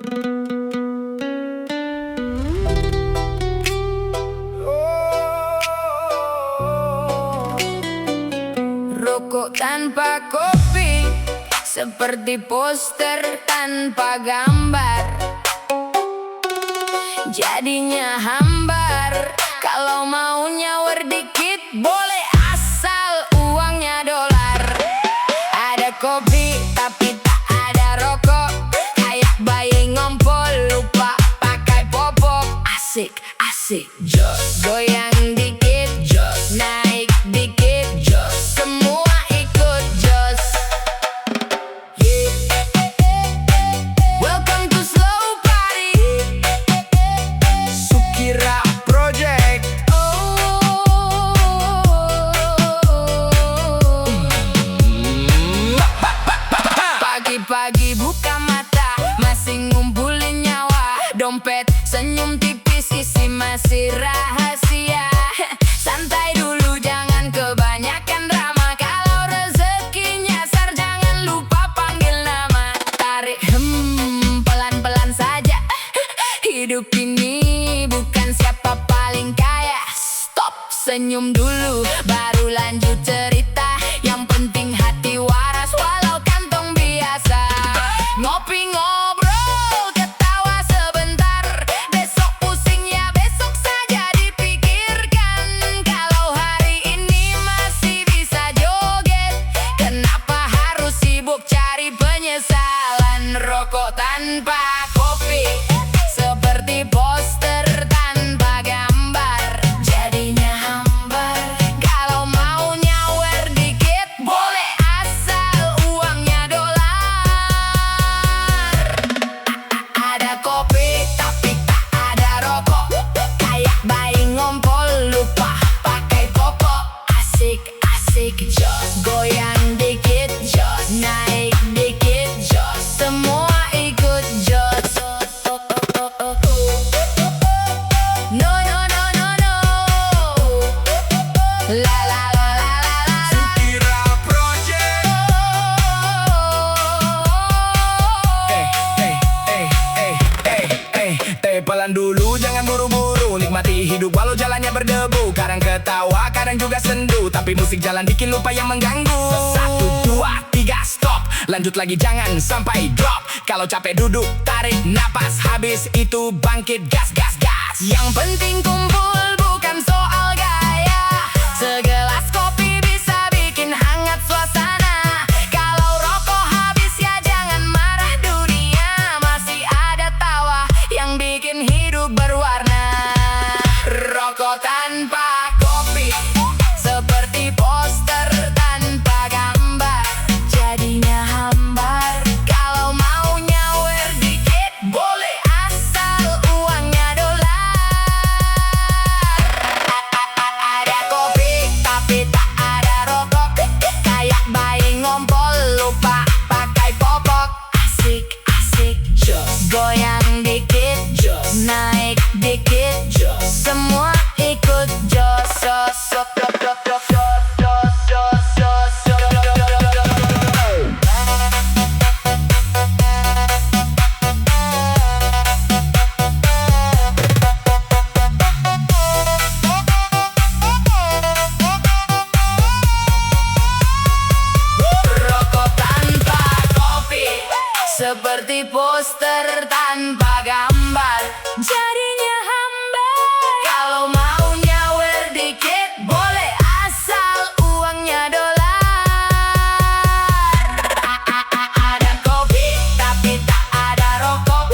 Rokok tanpa kopi seperti poster tanpa gambar, jadinya hambar. Kalau mau nyawer dikit boleh, asal uangnya dolar. Ada kopi tapi tak ada rokok, kayak bayi ngompol lupa pakai popok. Asik, asik, jos. Goyang dikit, jos. Naik dikit, jos. Semua ikut jos. Welcome to Slow Party, Sukira Project. Pagi-pagi buka mata, masih ngumpulin nyawa. Dompet senyum tipis, isi masih rahasia. Santai dulu, jangan kebanyakan drama. Kalau rezeki nyasar, jangan lupa panggil nama. Tarik pelan-pelan saja. Hidup ini bukan siapa paling kaya. Stop, senyum dulu, baru lanjut cerita. Yang penting hati waras, walau kantong biasa. Ngopi ngobrol, ketawa sebentar. Besok pusing ya besok saja dipikirkan. Kalau hari ini masih bisa joget, kenapa harus sibuk cari penyesalan? Rokok tanpa kopi seperti poster tanpa gambar, jadinya hambar. Kalau mau nyawer dikit boleh, asal uangnya dolar. Ada kopi tapi tak ada rokok, kayak bayi ngompol lupa pakai popok. Asik, asik, jos. Goyang dikit, jos. Naik dikit, jos. Semua ikut jos. No, no, no, no, no. La la la la la la. Sukira Project. Pelan dulu, jangan buru-buru. Nikmati hidup walau jalannya berdebu. Kadang ketawa, kadang juga sendu, tapi musik jalan bikin lupa yang mengganggu. 1, 2, 3, stop. Lanjut lagi, jangan sampai drop. Kalau capek duduk, tarik napas. Habis itu bangkit, gas, gas, gas. Yang penting kumpul, bukan soal gaya. Segelas kopi bisa bikin hangat suasana. Kalau rokok habis ya jangan marah, dunia masih ada tawa yang bikin hidup berwarna. Rokok tanpa kopi seperti poster tanpa gambar, jadinya hambar. Kalau mau nyawer dikit boleh, asal uangnya dolar. Ada kopi tapi tak ada rokok, kayak bayi ngompol lupa pakai popok. Asik, asik, jos. Goyang dikit, jos. Naik dikit, jos. Semua ikut jos. Jos, jos, jos, jos, jos, jos, jos, jos, jos, Rokok tanpa kopi seperti poster tanpa gambar, jadinya hambar. Kalau mau nyawer dikit boleh, asal uangnya dolar. Ada kopi tapi tak ada rokok,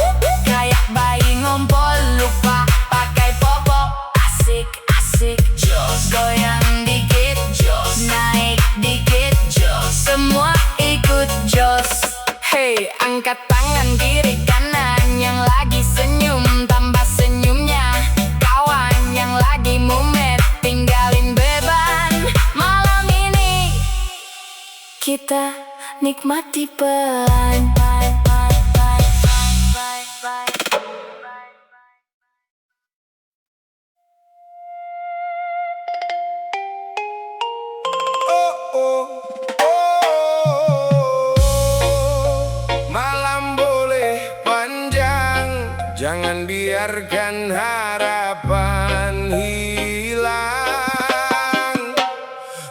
kayak bayi ngompol lupa pakai popok. Asik, asik, jos. Goyang dikit, jos. Naik dikit, jos. Semua ikut jos. Hey, angkat tangan kiri kanan yang lagi senyum, tambah senyumnya. Kawan yang lagi mumet, tinggalin beban. Malam ini kita nikmati pelan. Oh, oh, oh. Malam boleh panjang. Jangan biarkan harapan hilang.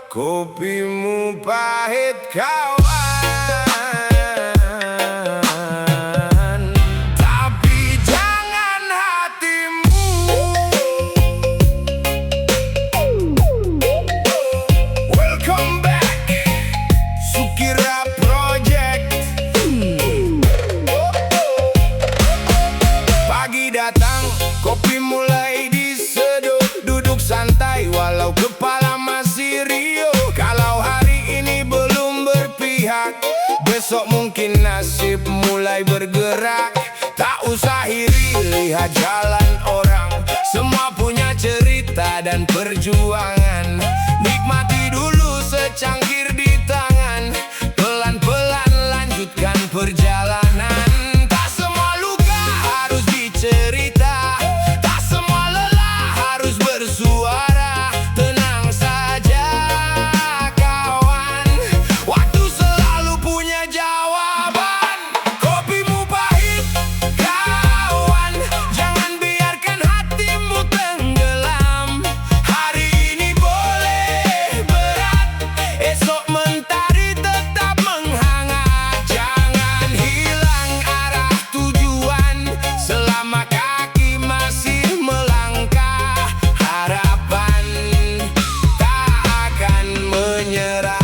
Kopimu pahit kawan, tapi jangan hatimu. Welcome back, Sukira Project. Pagi datang, kopi mulai diseduh. Duduk santai walau kepala masih riuh. Kalau hari ini belum berpihak, besok mungkin nasib mulai bergerak. Tak usah iri lihat jalan orang, semua punya cerita dan perjuangan. Nikmati dulu secangkir di tangan, pelan-pelan lanjutkan perjalanan. Tak semua luka harus dicerita, tak semua lelah harus bersuara. Tenang saja kawan, waktu selalu punya jawaban. Kopimu pahit kawan, jangan biarkan hatimu tenggelam. Hari ini boleh berat, esok mentari tetap menghangat. Jangan hilang arah tujuan, selama kaki masih melangkah. Harapan tak akan menyerah.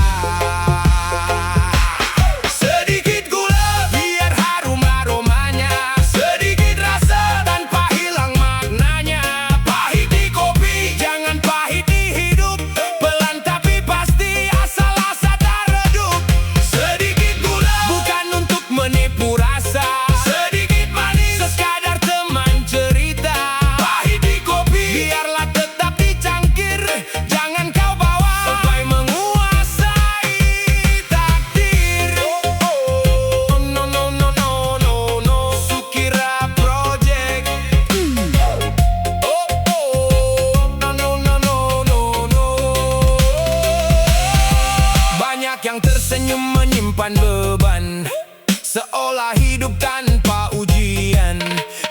Sedikit gula biar harum aromanya, sedikit rasa tanpa hilang maknanya. Pahit di kopi, jangan pahit di hidup. Pelan tapi pasti, asal asa tak redup. Sedikit gula bukan untuk menipu rasa, sedikit manis sekadar teman cerita. Pahit di kopi biarlah tetap dicangkir, jangan kau bawa sampai menguasai takdir. Oh, no, no, no, no, no, no. Sukira Project. Oh, no, no, no, no, no, no. Banyak yang tersenyum menyimpan beban, seolah hidup tanpa ujian.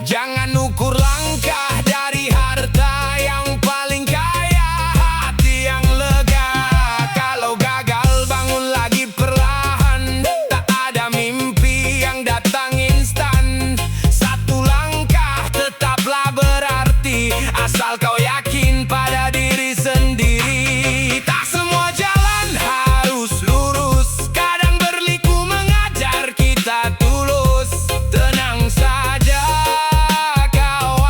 Jangan ukur langkah dari harta yang paling kaya, hati yang lega. Kalau gagal bangun lagi perlahan, tak ada mimpi yang datang instan. Satu langkah tetaplah berarti, asal kau yakin pada diri sendiri. Tak semua jalan harus lurus, kadang berliku mengajar kita tulus. Tenang saja kawan,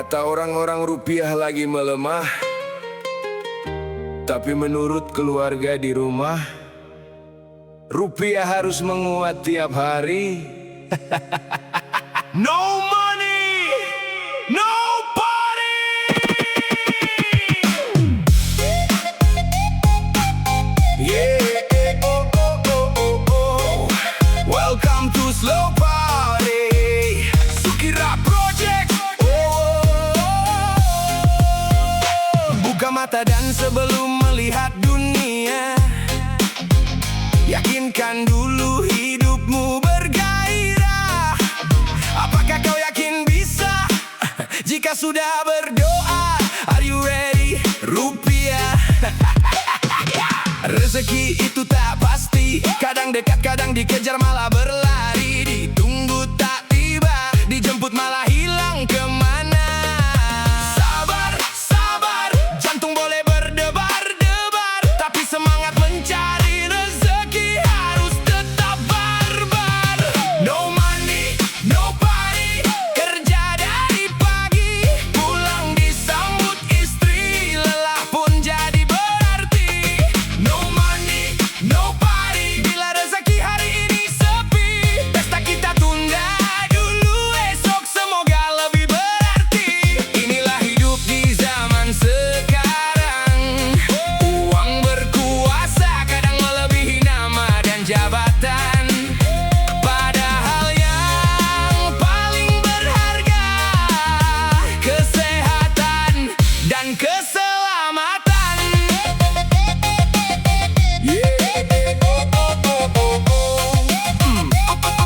Kata orang-orang rupiah lagi melemah, tapi menurut keluarga di rumah, rupiah harus menguat tiap hari. No money, no party. Yeah, oh, oh, oh, oh, oh. Welcome to Slow Party, Sukira Project. Buka mata dan sebelum melihat dunia, yakinkan dulu hidupmu bergairah. Apakah kau yakin bisa? Jika sudah berdoa, are you ready? Rupiah. Rezeki itu tak pasti, kadang dekat, kadang dikejar malah berlari. Ditunggu tak tiba, dijemput malah hilang kemana. Sabar, sabar, jantung boleh berdebar-debar, tapi semangat mencari rezeki harus tetap barbar. No money, no party, kerja dari pagi, pulang disambut istri, lelah pun jadi berarti. No money, no party, bila rezeki hari ini sepi, pesta kita tunda dulu, esok semoga lebih berarti. Inilah hidup di zaman sekarang, uang berkuasa kadang melebihi nama dan jabatan. Padahal yang paling berharga kesehatan dan keselamatan. Yeah, oh, oh, oh, oh, oh.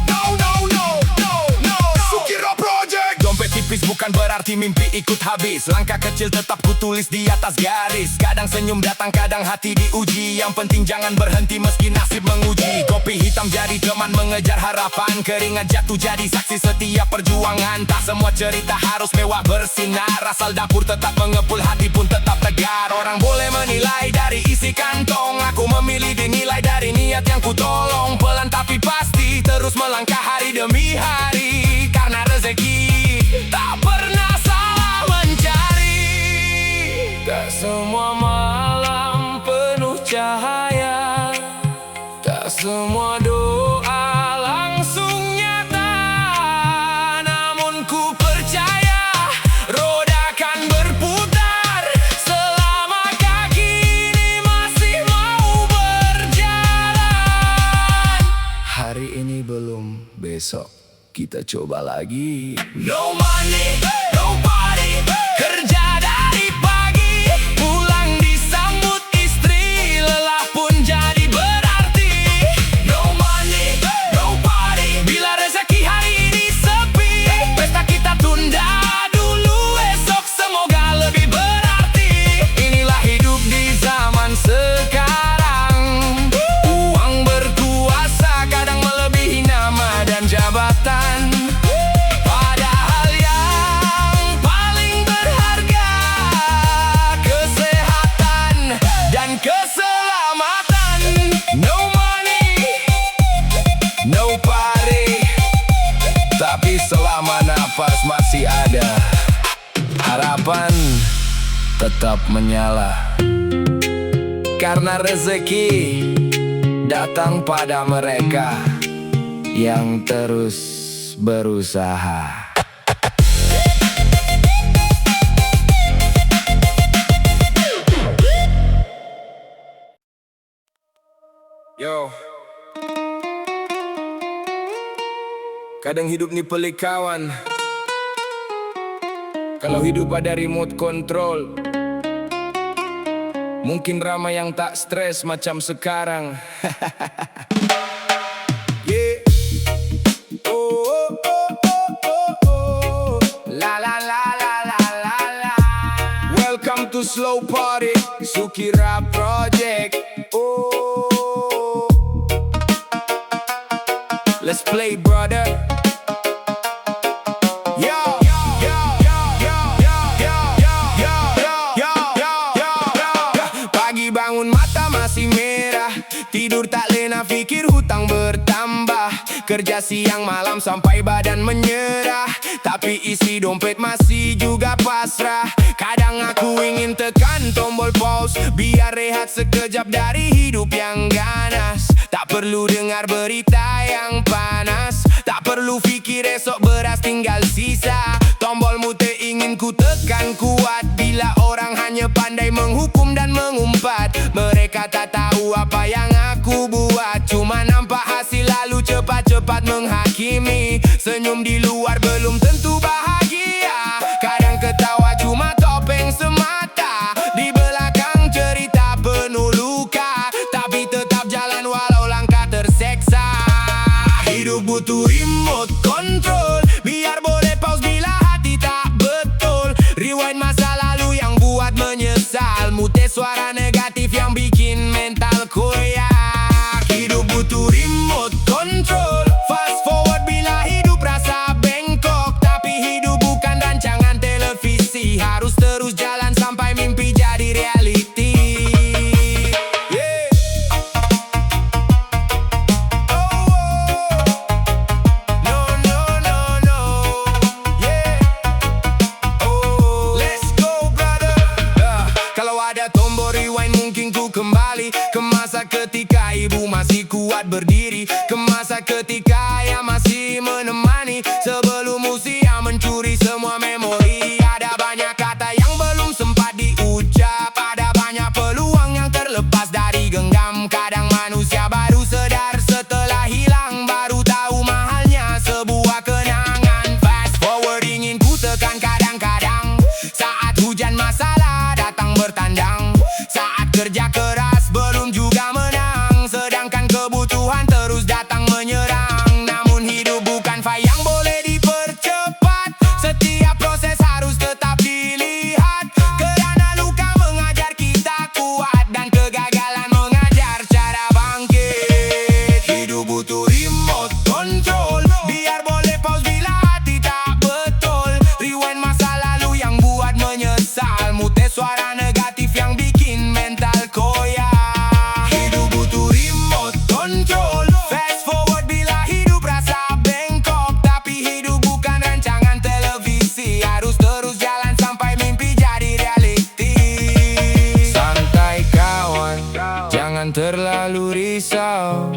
No, no, no, no, no. Sukira Project. Dompet tipis bukan berarti mimpi ikut habis. Langkah kecil tetap kutulis di atas garis. Kadang senyum datang, kadang hati diuji. Yang penting jangan berhenti meski nasib menguji. Kopi hitam jadi teman mengejar harapan, keringat jatuh jadi saksi setiap perjuangan. Tak semua cerita harus mewah bersinar, asal dapur tetap mengepul, hati pun tetap tegar. Orang boleh menilai dari isi kantong, aku memilih dinilai dari niat yang ku tolong. Pelan tapi pasti terus melangkah hari demi hari, karena rezeki tak pernah salah mencari. Tak semua malam penuh cahaya, tak semua doa langsung nyata. Namun ku percaya roda akan berputar selama kaki ini masih mau berjalan. Hari ini belum, besok kita coba lagi. No money, no party, kerja dari pagi, pulang disambut istri, lelah pun jadi berarti. No money, no party, bila rezeki hari ini sepi, pesta kita tunda dulu, esok semoga lebih berarti. Inilah hidup di zaman sekarang, uang berkuasa kadang melebihi nama dan jabatan. Padahal yang paling berharga kesehatan dan keselamatan. No money, no party, tapi selama nafas masih ada, harapan tetap menyala. Karena rezeki datang pada mereka yang terus berusaha. Yo, kadang hidup nih pelik kawan. Kalau hidup ada remote control, mungkin ramai yang tak stres macam sekarang. Yeah. Oh, oh, oh, oh, oh, oh. La la la la la la la. Welcome to Slow Party, Sukira Project. Oh, let's play, brother. Yo, yo, yo, yo, yo, yo, yo, yo, yo, yo, yo, yo. Pagi bangun mata masih merah, tidur tak lena, pikir hutang bertambah, kerja siang malam sampai badan menyerah, tapi isi dompet masih juga pasrah. Kadang aku ingin tekan tombol pause biar rehat sekejap dari hidup yang ganas. Tak perlu dengar berita yang panas, tak perlu fikir esok beras tinggal sisa. Tombol mute ingin ku tekan kuat, bila orang hanya pandai menghukum dan mengumpat. Mereka tak tahu apa yang aku buat, cuma nampak hasil lalu cepat-cepat menghakimi. Senyum di luar belum tentu bahagia, kadang ketawa cuma topeng semata. Di belakang cerita penuh luka, tapi tetap jalan walau langkah terseksa. Hidup butuh remote control, biar boleh pause bila hati tak betul. Rewind masa lalu yang buat menyesal, mute suara negatif yang bikin mental koyak. Hidup butuh remote control, fast forward bila hidup rasa bengkok. Tapi hidup bukan rancangan televisi, harus terus jalan sampai mimpi jadi reality. Kembali ke masa ketika ibu masih kuat berdiri, ke masa ketika ayah masih menemani, sebelum usia mencuri semua memori. Ada banyak kata yang belum sempat diucap, ada banyak peluang yang terlepas dari genggam. Kadang manusia baru sadar setelah hilang, baru tahu mahalnya sebuah kenangan. Fast forward ingin ku tekan kadang-kadang, saat hujan masalah datang bertandang, saat kerja keras belum juga menang, sedangkan kebutuhan terus datang menyerang. Namun hidup bukan file yang boleh dipercepat, setiap proses harus tetap dilihat, kerana luka mengajar kita kuat dan kegagalan mengajar cara bangkit. Hidup butuh remote control, biar boleh pause bila hati tak betul. Rewind masa lalu yang buat menyesal, mute suara negatif yang bikin mental koyak. Hidup butuh remote control, fast forward bila hidup rasa bengkok. Tapi hidup bukan rancangan televisi, harus terus jalan sampai mimpi jadi reality. Santai kawan, jangan terlalu risau,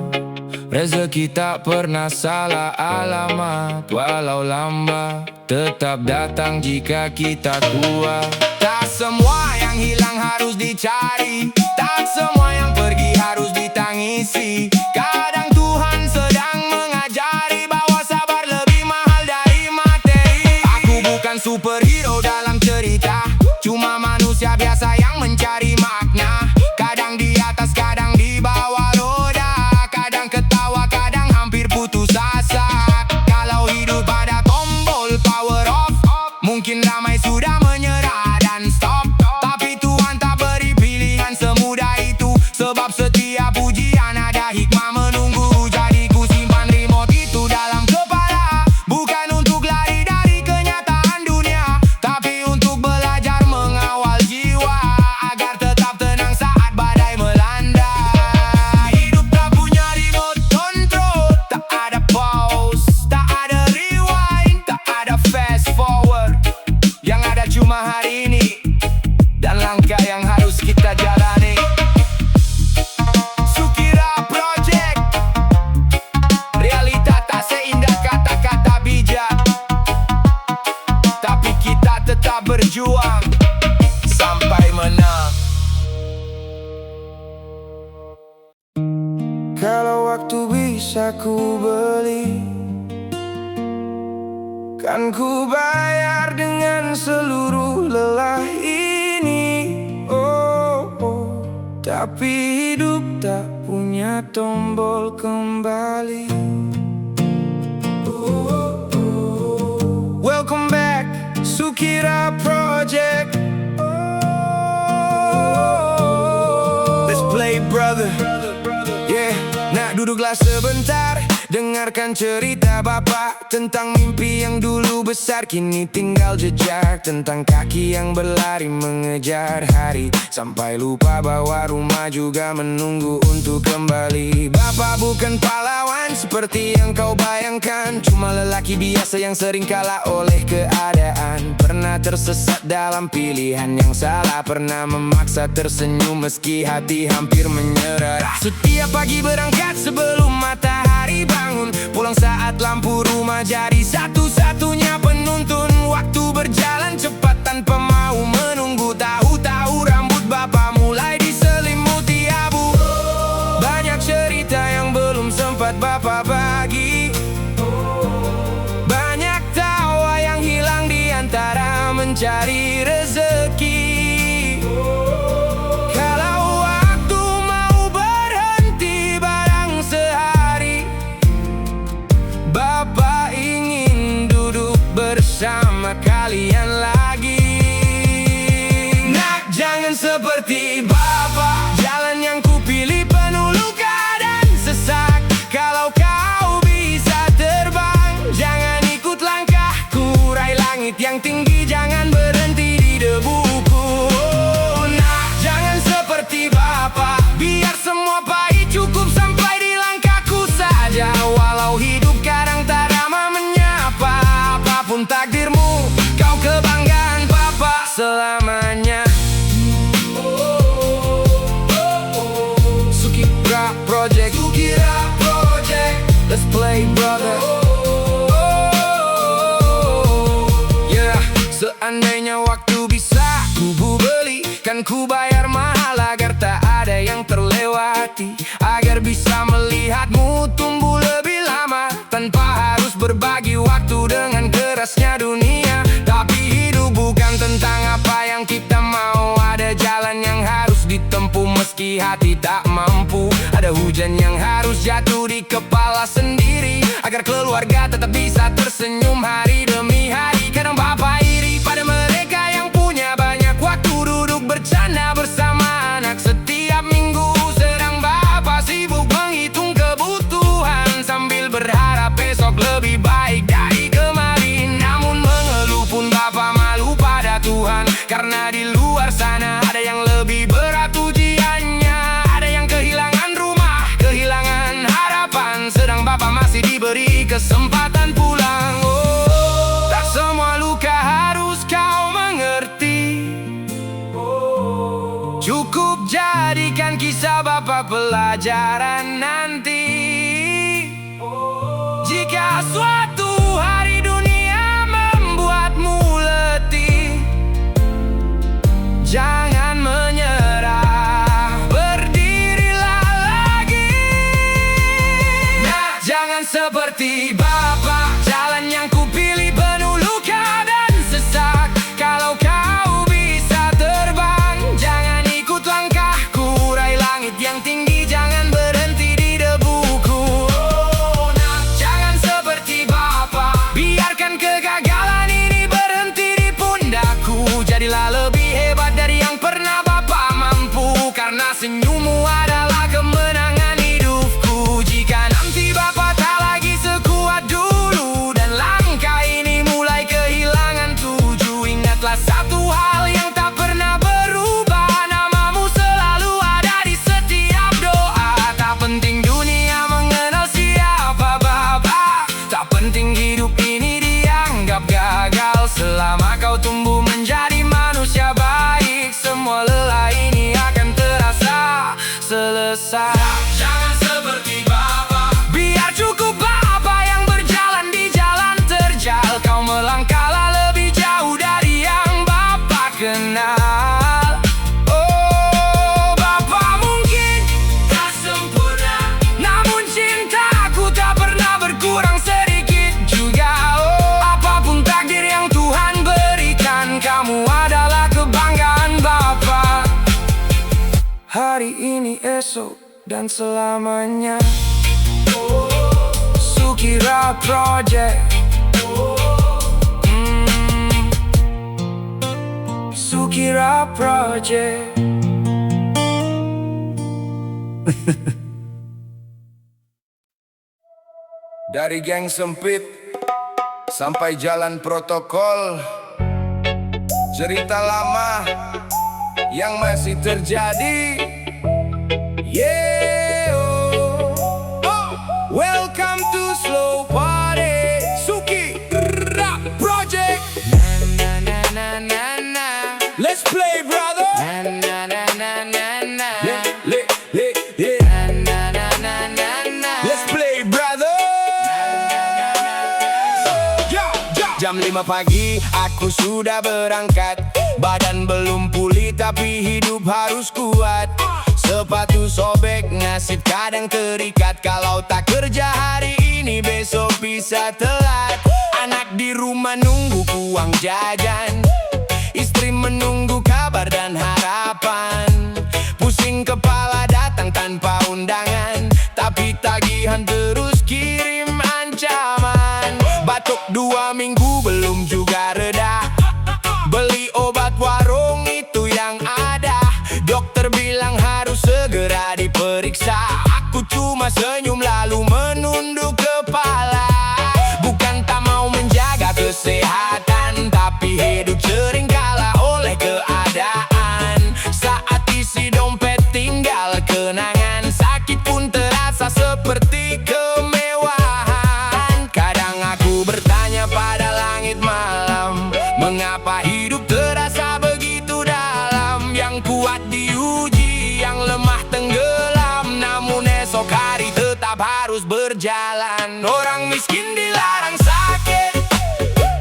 rezeki tak pernah salah alamat. Walau lambat, tetap datang jika kita kuat. Tak semua yang hilang harus dicari, tak semua yang pergi harus ditangisi. Kadang Tuhan sedang mengajari bahwa sabar lebih mahal dari materi. Aku bukan superhero dalam cerita, cuma manusia biasa yang mencari makna. Kadang di atas, kadang di bawah roda, kadang ketawa, kadang hampir putus asa. Kalau hidup pada tombol power off, mungkin ramai sudah menyerah dan stop. Tapi Tuhan tak beri pilihan semudah itu, sebab setiap ujian ada hikmah menunggu. Jadi ku simpan remote itu dalam kepala, bukan untuk lari dari kenyataan dunia, tapi untuk belajar mengawal jiwa, agar tetap tenang saat badai melanda. Hidup tak punya remote control, tak ada pause, tak ada rewind, tak ada fast forward. Yang ada cuma hari ini dan langkah yang harus kita jalani. Sukira Project, realita tak seindah kata-kata bijak, tapi kita tetap berjuang sampai menang. Kalau waktu bisa ku beli, kan ku bayar dengan seluruh lelah ini. Oh, oh. Tapi hidup tak punya tombol kembali. Oh, oh. Welcome back, Sukira Project. Oh, let's play brother. Yeah, nak duduklah sebentar, Dengarkan cerita bapak tentang mimpi yang dulu besar, kini tinggal jejak. Tentang kaki yang berlari mengejar hari, sampai lupa bahwa rumah juga menunggu untuk kembali. Bapak bukan pahlawan seperti yang kau bayangkan, cuma lelaki biasa yang sering kalah oleh keadaan. Pernah tersesat dalam pilihan yang salah, pernah memaksa tersenyum meski hati hampir menyerah. Setiap pagi berangkat sebelum matahari bangun, pulang saat lampu rumah jadi satu-satunya penuntun. Waktu berjalan cepat tanpa mau menunggu, tahu-tahu rambut bapak mulai diselimuti abu. Banyak cerita yang belum sempat bapak bagi, banyak tawa yang hilang di antara mencari rezeki. Kalau waktu mau berhenti barang sehari, bapak ingin duduk bersama kalian lagi. Nak, jangan seperti bapak, jalan yang kupilih penuh luka dan sesak. Kalau kau bisa terbang, jangan ikut langkahku. Raih langit yang tinggi, jangan berhenti di debuku. Oh, nak, jangan seperti bapak, biar semua pahit cukup sampai di langkahku saja. Walau hidup kadang tak ramah menyapa, apapun takdirmu, kau kebanggaan bapak selamanya. Sukira Project, Sukira Project, let's play brother. Yeah, seandainya waktu bisa ku beli, kan ku bayar mahal agar tak ada yang terlewati. Agar bisa melihatmu tumbuh lebih lama, tanpa harus berbagi waktu dengan kerasnya dunia. Tapi hidup bukan tentang apa yang kita mau, ada jalan yang harus ditempuh meski hati tak mampu. Ada hujan yang harus jatuh di kepala sendiri, agar keluarga tetap bisa tersenyum hari demi hari. Kadang bapak iri pada mereka yang punya banyak waktu duduk bercanda bersama anak setiap minggu, sedang bapak sibuk menghitung kebutuhan sambil berharap besok lebih baik dari kemarin. Namun mengeluh pun bapak malu pada Tuhan, karena di luar sana ada yang lebih berat ujiannya. Ada yang kehilangan rumah, kehilangan harapan, sedang bapak masih diberi kesempatan pulang. Oh, tak semua luka harus kau mengerti, cukup jadikan kisah bapak pelajaran nanti. Jika suatu hari dunia membuatmu letih, jangan menyerah, berdirilah lagi. Nah, jangan seperti bapak, jalan yang kupilih penuh luka dan sesak. Kalau kau bisa terbang, jangan ikut langkahku. Raih langit yang tinggi, jangan berhenti di debuku. Oh, nah, jangan seperti bapak, biarkan kegagalan ini berhenti di pundakku. Jadilah lebih hebat dari yang pernah bapak mampu, karena senyummu adalah kemenangan hidupku. Jika nanti bapak tak lagi sekuat dulu, dan langkah ini mulai kehilangan tuju, ingatlah satu hal yang tak pernah berubah, namamu selalu ada di setiap doa. Tak penting dunia mengenal siapa bapak, tak penting hidup ini dianggap gagal, selama kau tumbuh menjadi manusia baik, semua lelah ini akan terasa selesai. Jangan seperti bapak, biar cukup bapak yang berjalan di jalan terjal. Kau melangkahlah lebih jauh dari yang bapak kenal. Oh, bapak mungkin tak sempurna, namun cintaku tak pernah berkurang sedikit juga. Oh, apapun takdir yang Tuhan berikan, kamu adalah kebanggaan bapak. Hari ini, esok, dan selamanya. Sukira Project, Sukira Project. Dari geng sempit sampai jalan protokol, cerita lama yang masih terjadi. Yeah, oh. Welcome to Slow Party, Suki Rap Project. Na na na na na. Let's play, brother. Na na na na na na. Yeah. Na na na na na. Let's play, brother. Jam 5 pagi aku sudah berangkat. Badan belum pulih tapi hidup harus kuat. Sepatu sobek, nasib kadang terikat. Kalau tak kerja hari ini besok bisa telat. Anak di rumah nunggu uang jajan, istri menunggu kabar dan harapan. Pusing kepala datang tanpa undangan, tapi tagihan terus kirim ancaman. Batuk 2 minggu belum juga reda. Beli obat warung itu yang ada. Dokter bilang harus segera diperiksa. Aku cuma senyum lalu menunduk kepala. Bukan tak mau menjaga kesehatan, tapi hidup sering kalah oleh keadaan. Saat isi dompet tinggal kenangan, sakit pun terasa seperti kemewahan. Kadang aku bertanya pada langit malam, mengapa hidup terasa begitu dalam? Yang kuat diuji, yang lemah tenggelam. Namun esok hari tetap harus berjalan. Orang miskin dilarang sakit,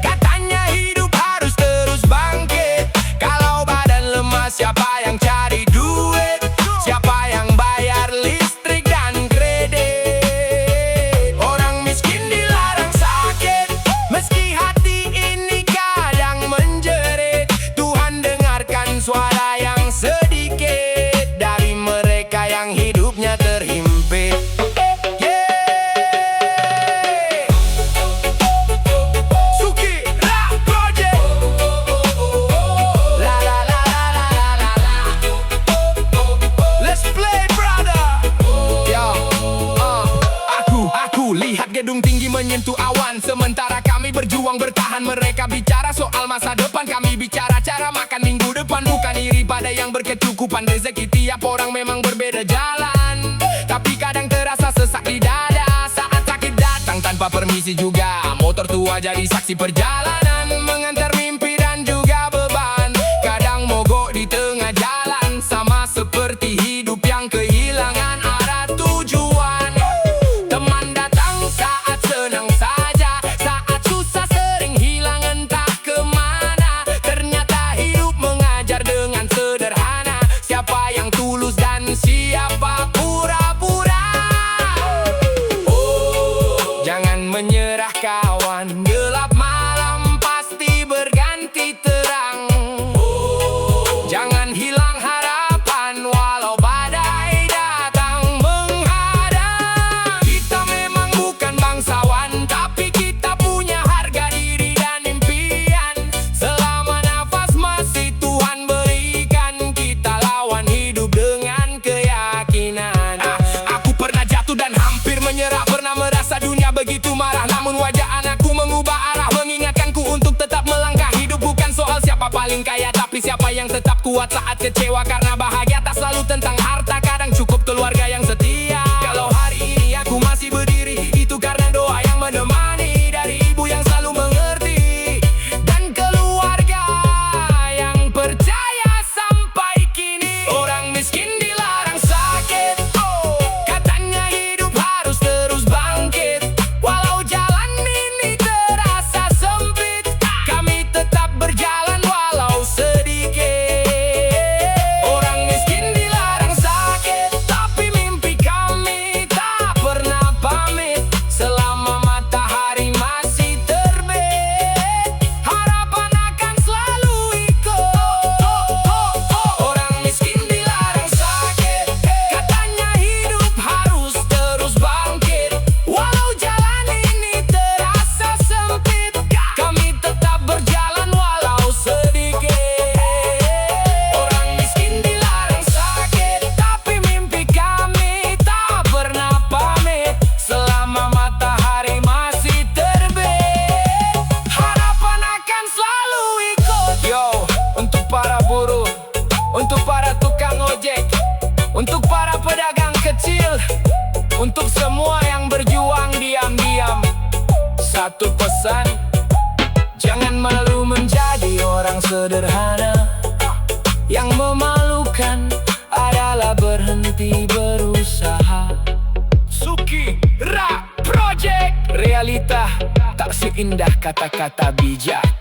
katanya hidup harus terus bangkit. Kalau badan lemah siapa yang cari duit? Siapa yang bayar listrik dan kredit? Orang miskin dilarang sakit, meski hati ini kadang menjerit. Tuhan dengarkan suara yang sedikit dari mereka yang hidupnya terhimpit. Yeah. Suki Rap Project. La la la la la la la. Let's play, brother. Yo, aku lihat gedung tinggi menyentuh awan. Sementara kami berjuang bertahan. Mereka bicara soal masa depan, kami bicara cara makan minggu depan. Bukan iri pada yang berkecukupan rezeki. Tiap orang memang berbeda jalan, tapi kadang terasa sesak di dada saat sakit datang tanpa permisi juga. Motor tua jadi saksi perjalanan, mengantar mimpi dan juga beban. Kadang mogok di tengah jalan, sama seperti hidup yang kehilangan arah tujuan. Teman datang saat senang saja, saat susah sering hilang entah kemana. Ternyata hidup mengajar dengan sederhana, siapa yang tulus dan siapa pura-pura. Oh, jangan menyerah kawan, gelap malam pasti berganti terang. Oh, jangan hilang harapan walau badai datang menghadang. Kita memang bukan bangsawan, tapi kita punya harga diri dan impian. Selama nafas masih Tuhan berikan, kita lawan hidup dengan keyakinan. Aku pernah jatuh dan hampir menyerah, pernah merasa dunia begitu marah. Namun wajah anakku mengubah arah, mengingatkanku untuk tetap melangkah. Hidup bukan soal siapa paling kaya, tapi siapa yang tetap kuat saat kecewa. Karena bahagia tak selalu tentang harta, kadang cukup keluarga yang setia. Kalau hari ini aku masih berdiri, itu karena doa yang menemani dari ibu yang selalu mengerti, dan keluarga yang percaya sampai kini. Orang miskin dilarang sakit, katanya hidup harus terus bangkit. Walau jalan ini terasa sempit, kami tetap berjalan walau sedikit. Orang miskin dilarang sakit, Untuk semua yang berjuang diam-diam, satu pesan: jangan malu menjadi orang sederhana. Yang memalukan adalah berhenti berusaha. Suki Ra Project. Realita tak seindah kata-kata bijak.